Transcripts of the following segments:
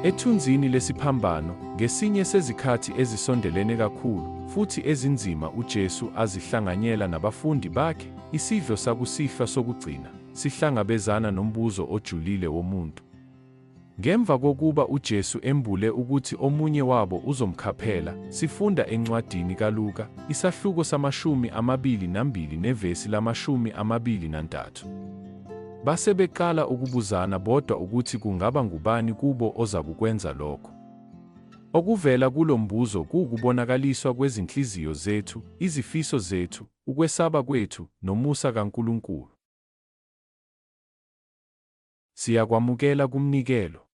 Ethunzini lesiphambano, ngesinye sezikhathi ezisondelene kakhulu futhi ezinzima uJesu azihlanganyela nabafundi bakhe, isidlo sakusihlwa sokugcina sihlangabezana nombuzo ojulile womuntu. Ngemva kokuba uJesu embule ukuthi omunye wabo uzomkhaphela, sifunda encwadini kaLuka, isahluko sama-22 nevesi lama-23. Base beqala ukubuzana bodwa ukuthi kungaba ngubani kubo ozakukwenza lokho. Okuvela kulo mbuzo kuwukubonakaliswa kwezinhliziyo zethu, izifiso zethu, ukwesaba kwethu, nomusa kaNkulunkulu. Siyakwamukela kumnikelo.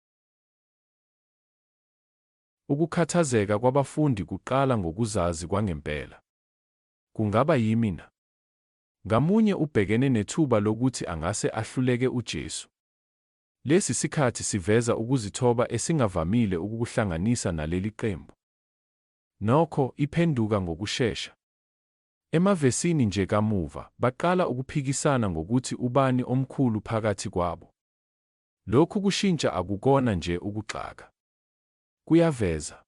Ukukhathazeka kwabafundi kuqala ngokuzazi kwangempela. Kungaba yimina. Ngamunye ubhekene nethuba lokuthi angase ahluleke uJesu. Lesi sikhathi siveza ukuzithoba esingavamile ukukuhlanganisa naleli qembu. Nokho iphenduka ngokushesha. Emavesini nje kamuva, baqala ukuphikisana ngokuthi ubani omkhulu phakathi kwabo. Lokhu kushintsha akukona nje ukugxaka. Kuyaveza.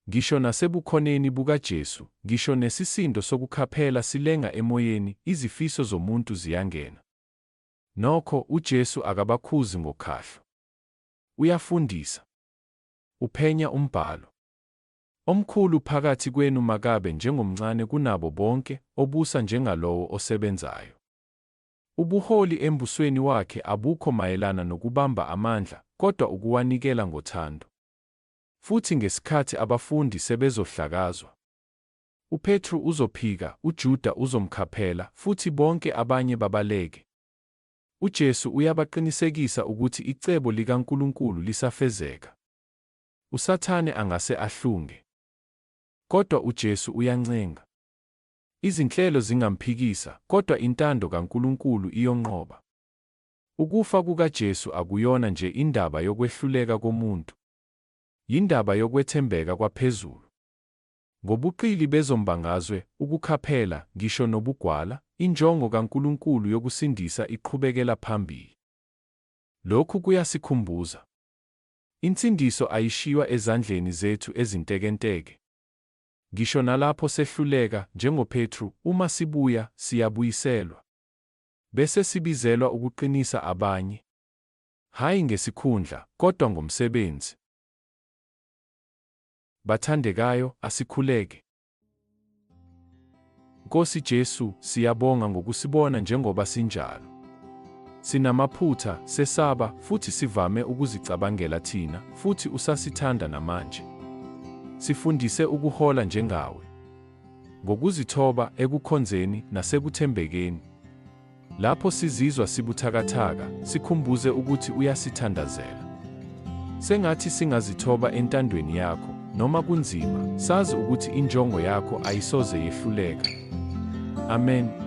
Ngisho nasebukhoneni bukaJesu, ngisho nesisindo sokukhaphela silenga emoyeni, izifiso zomuntu ziyangena. Nokho uJesu akabakhuzi ngokhahlo. Uyafundisa. Uphenya umbhalo. Omkhulu phakathi kwenu makabe njengomncane kunabo bonke, obusa njengalowo osebenzayo. Ubuholi embusweni wakhe abukho mayelana nokubamba amandla, kodwa ukuwanikela ngothando. Futhi ngesikhathi abafundi sebezohlakazwa, uPetru uzophika, uJuda uzomkhaphela, futhi bonke abanye babaleke. uJesu uyabaqinisekisa ukuthi icebo likaNkulunkulu lisafezeka. USathane angase ahlunge, kodwa uJesu uyancenga. Izinhlelo zingamphikisa, kodwa intando kaNkulunkulu iyonqoba. Ukufa kukaJesu akuyona nje indaba yokwehluleka komuntu. Yindaba yokwethembeka kwaphezulu. Ngobuqili bezombangazwe, ukukhaphela, ngisho nobugwala, injongo kaNkulunkulu yokusindisa iqhubekela phambili. Lokhu kuyasikhumbuza. Insindiso ayishiywa ezandleni zethu ezintekenteke. Ngisho nalapho sehluleka, njengoPetru, uma sibuya, siyabuyiselwa. Bese sibizelwa ukuqinisa abanye. Hayi ngesikhundla, kodwa ngomsebenzi. Bathandekayo, asikhuleke. Nkosi Jesu, siyabonga ngokusibona njengoba sinjalo. Sinamaphutha, sesaba, futhi sivame ukuzicabangela thina, futhi usasithanda namanje. Sifundise ukuhola njengawe. Ngokuzithoba, ekukhonzeni, nasekuthembekeni. Lapho sizizwa sibuthakathaka, sikhumbuze ukuthi uyasithandazela. Sengathi singazithoba entandweni yakho, noma kunzima, sazi ukuthi injongo yakho ayisoze yehluleka. Amen.